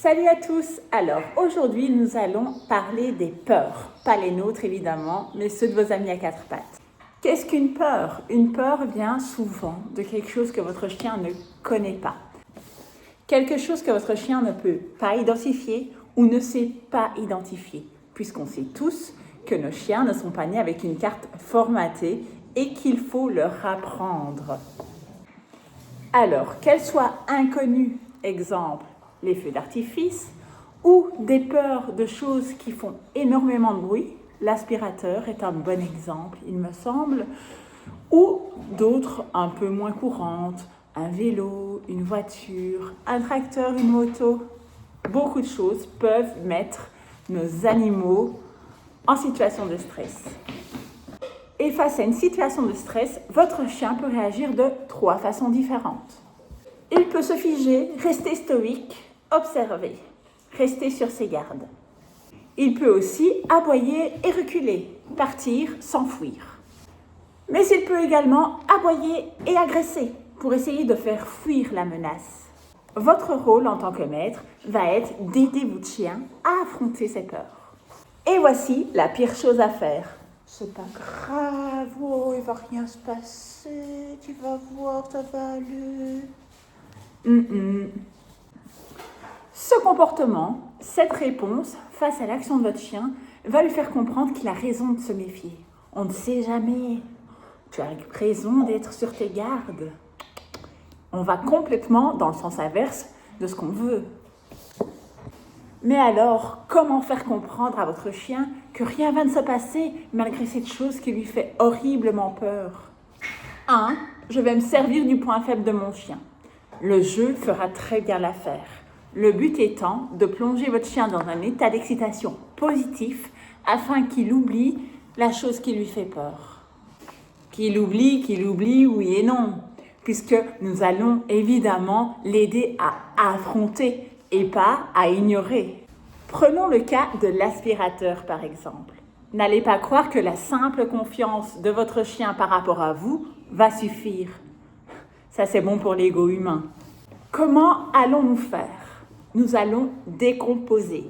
Salut à tous. Alors aujourd'hui nous allons parler des peurs, pas les nôtres évidemment, mais ceux de vos amis à quatre pattes. Qu'est-ce qu'une peur? Une peur vient souvent de quelque chose que votre chien ne connaît pas. Quelque chose que votre chien ne peut pas identifier ou ne sait pas identifier, puisqu'on sait tous que nos chiens ne sont pas nés avec une carte formatée et qu'il faut leur apprendre. Alors, qu'elle soit inconnue, exemple, les feux d'artifice, ou des peurs de choses qui font énormément de bruit, l'aspirateur est un bon exemple, il me semble, ou d'autres un peu moins courantes, un vélo, une voiture, un tracteur, une moto. Beaucoup de choses peuvent mettre nos animaux en situation de stress. Et face à une situation de stress, votre chien peut réagir de 3 façons différentes. Il peut se figer, rester stoïque, observer, rester sur ses gardes. Il peut aussi aboyer et reculer, partir, s'enfuir. Mais il peut également aboyer et agresser pour essayer de faire fuir la menace. Votre rôle en tant que maître va être d'aider votre chien à affronter ses peurs. Et voici la pire chose à faire. C'est pas grave, oh, il va rien se passer, tu vas voir, ça va aller. Ce comportement, cette réponse face à l'action de votre chien va lui faire comprendre qu'il a raison de se méfier. On ne sait jamais. Tu as raison d'être sur tes gardes. On va complètement dans le sens inverse de ce qu'on veut. Mais alors, comment faire comprendre à votre chien que rien va de se passer malgré cette chose qui lui fait horriblement peur? 1. Je vais me servir du point faible de mon chien. Le jeu fera très bien l'affaire. Le but étant de plonger votre chien dans un état d'excitation positif afin qu'il oublie la chose qui lui fait peur. Qu'il oublie, oui et non, puisque nous allons évidemment l'aider à affronter et pas à ignorer. Prenons le cas de l'aspirateur par exemple. N'allez pas croire que la simple confiance de votre chien par rapport à vous va suffire. Ça c'est bon pour l'ego humain. Comment allons-nous faire? Nous allons décomposer.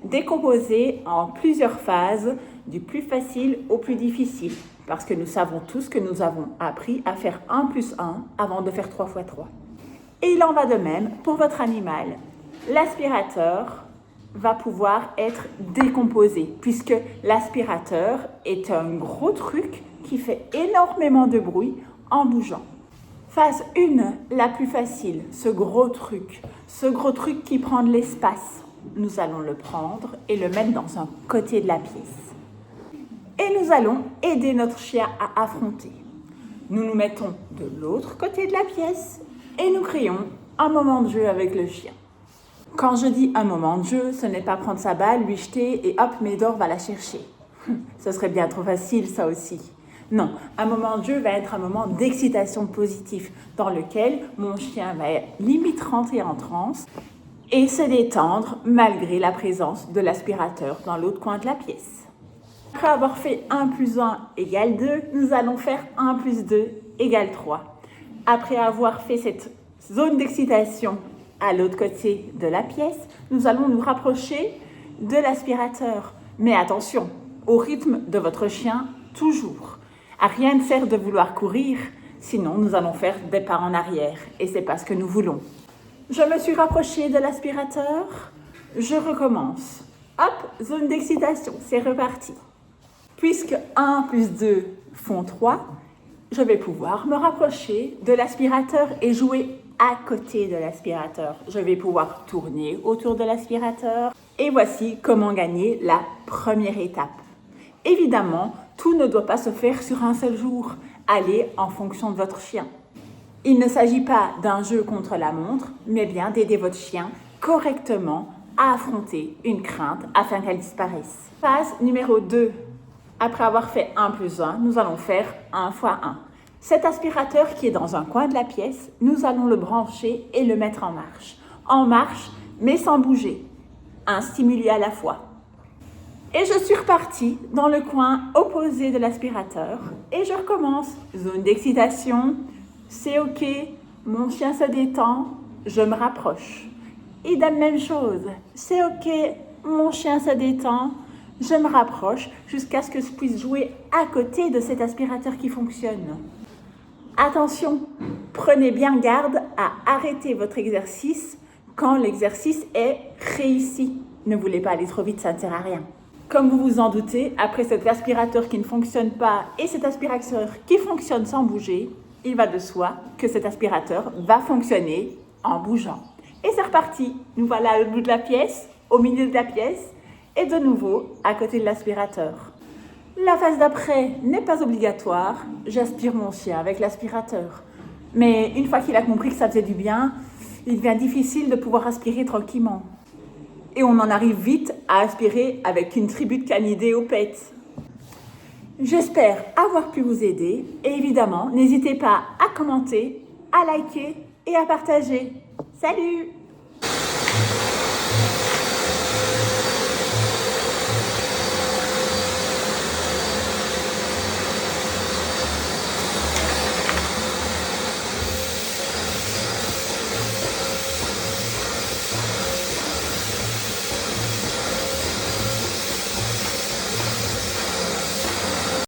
Décomposer en plusieurs phases, du plus facile au plus difficile. Parce que nous savons tous que nous avons appris à faire 1 plus 1 avant de faire 3 fois 3. Et il en va de même pour votre animal. L'aspirateur va pouvoir être décomposé, puisque l'aspirateur est un gros truc qui fait énormément de bruit en bougeant. Phase 1, la plus facile, ce gros truc qui prend de l'espace. Nous allons le prendre et le mettre dans un côté de la pièce. Et nous allons aider notre chien à affronter. Nous nous mettons de l'autre côté de la pièce et nous créons un moment de jeu avec le chien. Quand je dis un moment de jeu, ce n'est pas prendre sa balle, lui jeter et hop, Médor va la chercher. Ce serait bien trop facile ça aussi. Non, un moment de jeu va être un moment d'excitation positive dans lequel mon chien va limite rentrer en transe et se détendre malgré la présence de l'aspirateur dans l'autre coin de la pièce. Après avoir fait 1 plus 1 égale 2, nous allons faire 1 plus 2 égale 3. Après avoir fait cette zone d'excitation à l'autre côté de la pièce, nous allons nous rapprocher de l'aspirateur. Mais attention, au rythme de votre chien, toujours. À rien ne sert de vouloir courir, sinon nous allons faire des pas en arrière. Et c'est pas ce que nous voulons. Je me suis rapprochée de l'aspirateur, je recommence. Hop, zone d'excitation, c'est reparti. Puisque 1 plus 2 font 3, je vais pouvoir me rapprocher de l'aspirateur et jouer à côté de l'aspirateur. Je vais pouvoir tourner autour de l'aspirateur. Et voici comment gagner la première étape. Évidemment, tout ne doit pas se faire sur un seul jour. Allez en fonction de votre chien. Il ne s'agit pas d'un jeu contre la montre, mais bien d'aider votre chien correctement à affronter une crainte afin qu'elle disparaisse. Phase numéro 2. Après avoir fait 1 plus 1, nous allons faire 1 fois 1. Cet aspirateur qui est dans un coin de la pièce, nous allons le brancher et le mettre en marche. En marche, mais sans bouger. Un stimuli à la fois. Et je suis repartie dans le coin opposé de l'aspirateur et je recommence. Zone d'excitation, c'est ok, mon chien se détend, je me rapproche. idem, même chose. C'est ok, mon chien se détend, je me rapproche jusqu'à ce que je puisse jouer à côté de cet aspirateur qui fonctionne. Attention, prenez bien garde à arrêter votre exercice quand l'exercice est réussi. Ne voulez pas aller trop vite, ça ne sert à rien. Comme vous vous en doutez, après cet aspirateur qui ne fonctionne pas et cet aspirateur qui fonctionne sans bouger, il va de soi que cet aspirateur va fonctionner en bougeant. Et c'est reparti. Nous voilà au bout de la pièce, au milieu de la pièce et de nouveau à côté de l'aspirateur. La phase d'après n'est pas obligatoire. J'aspire mon chien avec l'aspirateur. Mais une fois qu'il a compris que ça faisait du bien, il devient difficile de pouvoir aspirer tranquillement. Et on en arrive vite à aspirer avec une tribu de canidés au pet. J'espère avoir pu vous aider et évidemment, n'hésitez pas à commenter, à liker et à partager. Salut!